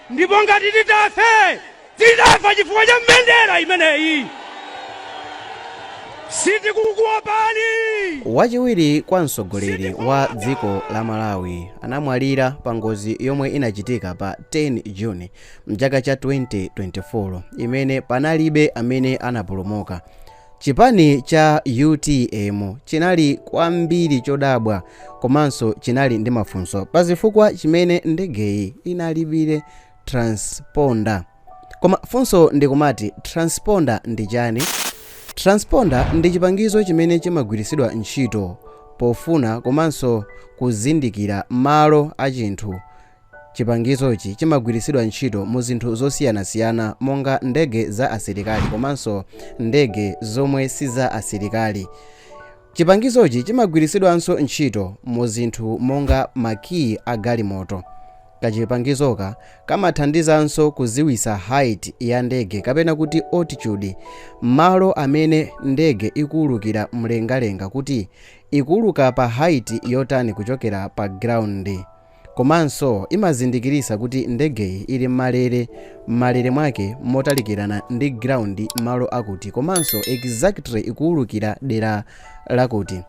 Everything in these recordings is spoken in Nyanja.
ndipo ngati titafe tidafa chifukwa cha mbendera imeneyi. Sitikukuopani. Wachiwiri kwa mtsogoleri wa dziko la Malawi anamwalira pa ngozi yomwe inachitika pa 10 Juni mchaka cha 2024 imene panalibe amene anapulumuka. Chipani cha UTM chinali kwambiri chodabwa komanso chinali ndi mafunso pazifukwa chimene ndegeyi inalibire transponder. Koma funso ndikumati transponder ndi chani? Transponder ndi chipangizo chimene chimagwiritsidwa ntchito pofuna komanso kuzindikira malo a chinthu. Chipangizochi chimagwiritsidwa ntchito mu zinthu zosiyanasiyana monga ndege za asilikali komanso ndege zomwe si za asilikali. Chipangizochi chimagwiritsidwanso ntchito mu zinthu monga makiyi a galimoto. Kachipangizoka kamathandizanso kuziwisa height ya ndege kapena kuti altitude, malo amene ndege ikuwulukira mlengalenga kuti ikuwuluka pa height yotani kuchokera pa ground. Komanso imazindikirisa kuti ndegeyi ili m'malere mwake motalikirana ndi ground malo akuti komanso exactly ikuwulukira dera lakuti.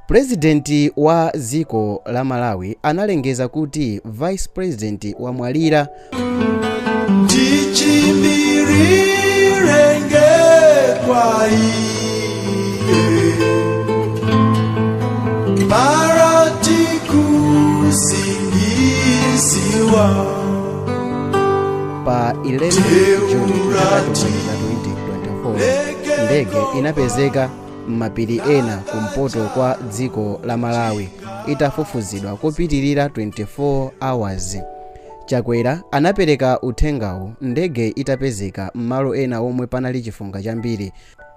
President wa dziko la Malawi analengeza kuti Vice President wamwalira. Pa 11 Juni 2024 ndege inapezeka m'mapiri ena kumpoto kwa dziko la Malawi itafufuzidwa kopitirira 24 hours. Chakwera anapereka uthengawu ndege itapezeka m'malo ena omwe panali chifunga chambiri.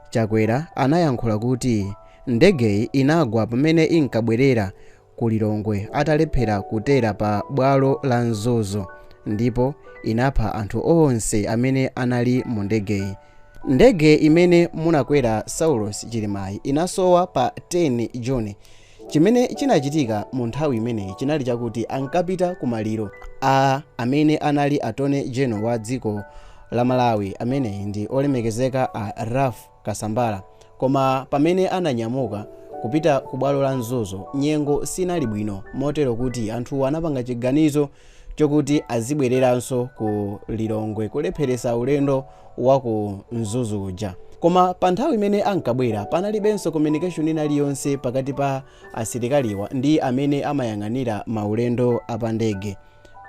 Chakwera anayankhula kuti ndegeyi inagwa pamene inkabwerera ku Lilongwe atalephera kutera pa bwalo la Nzozo ndipo inapha anthu onse amene anali mu ndegeyi. Ndege imene munakwera Saulos Chilimayi inasowa pa 10 Juni. Chimene chinachitika mu nthawi imeneyi chinali chakuti ankapita ku maliro a amene anali Attorney General wa dziko la Malawi ameneyi ndi olemekezeka a Ralph Kasambala. Koma pamene ananyamuka kupita ku bwalo la Nzozo nyengo sinali bwino motero kuti anthu anapanga chiganizo chokuti azibwereranso ku Lilongwe kulepheresa ulendo wa ku Nzozo uja. Koma pa nthawi imene ankabwera panalibenso communication iliyonse pakati pa asilikaliwa ndi amene amayang'anira maulendo apandege.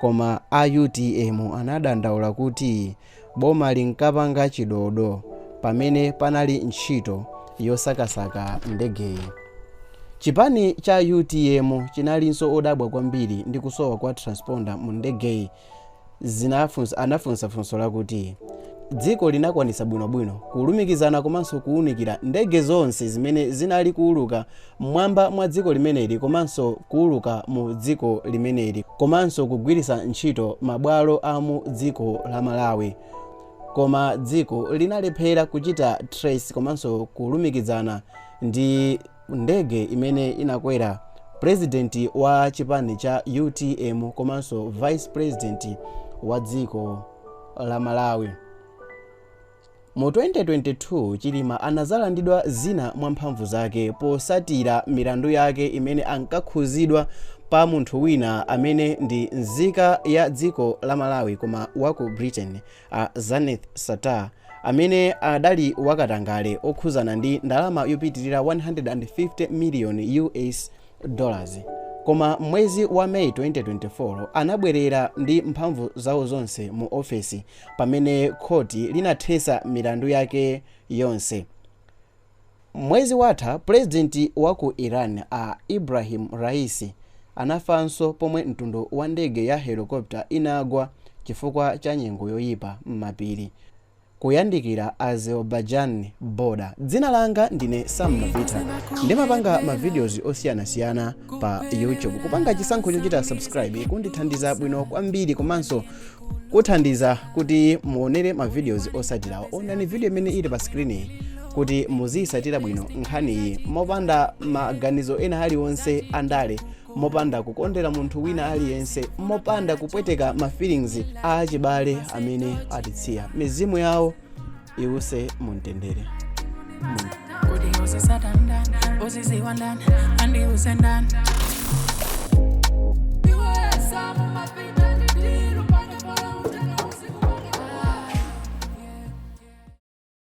Koma a UTM anadandaula kuti boma linkapanga chidodo pamene panali ntchito yosakasaka ndegeyi. Chipani cha UTM chinalinso odabwa kwambiri ndi kusowa kwa transponder mu ndegeyi. Anafunsa funso lakuti dziko linakwanisa bwinobwino kulumikizana komanso kuwunikira ndege zonse zimene zinali kuwuluka mmwamba mwa dziko limeneli komanso kuwuluka mu dziko limeneli komanso kugwirisa ntchito mabwalo a mu dziko la Malawi. Koma dziko linalephera kuchita trace komanso kulumikizana ndi ndege imene inakwera president wa chipani cha UTM komanso vice president wa dziko la Malawi. Mu 2022 Chilima anazalandidwa zina mwa mphamvu zake posatira milandu yake imene ankakhuzidwa pa munthu wina amene ndi nzika ya dziko la Malawi koma waku Britain Zaneth Satar amene adali wakatangale okhuzana ndi ndalama yopitirira 150 million US dollars. Koma mwezi wa May 2024 anabwerera ndi mphamvu zawo zonse mu ofesi pamene khoti linathesa milandu yake yonse. Mwezi watha president wa ku Iran Ibrahim Raisi anafanso pomwe mtundu wa ndege ya helicopter inagwa chifukwa cha nyengo yoyipa m'mapiri kuyandikira Azerbaijan border. Dzina langa ndine Sam Mavita. Ndimapanga ma videos osiyanasiyana pa YouTube. Kupanga chisankho chochita subscribe kundithandiza bwino kwambiri komanso kuthandiza kuti muonere ma videos osatirawo. Onani video imene ili pa screen kuti muzisatira bwino nkhani iyi mopanda maganizo ena aliwonse andale mopanda kukondera munthu wina aliyense, mopanda kupweteka ma feelings a achibale amene atitsiya. Mizimu yawo iwuse mumtendere. Uziziwandan, and you send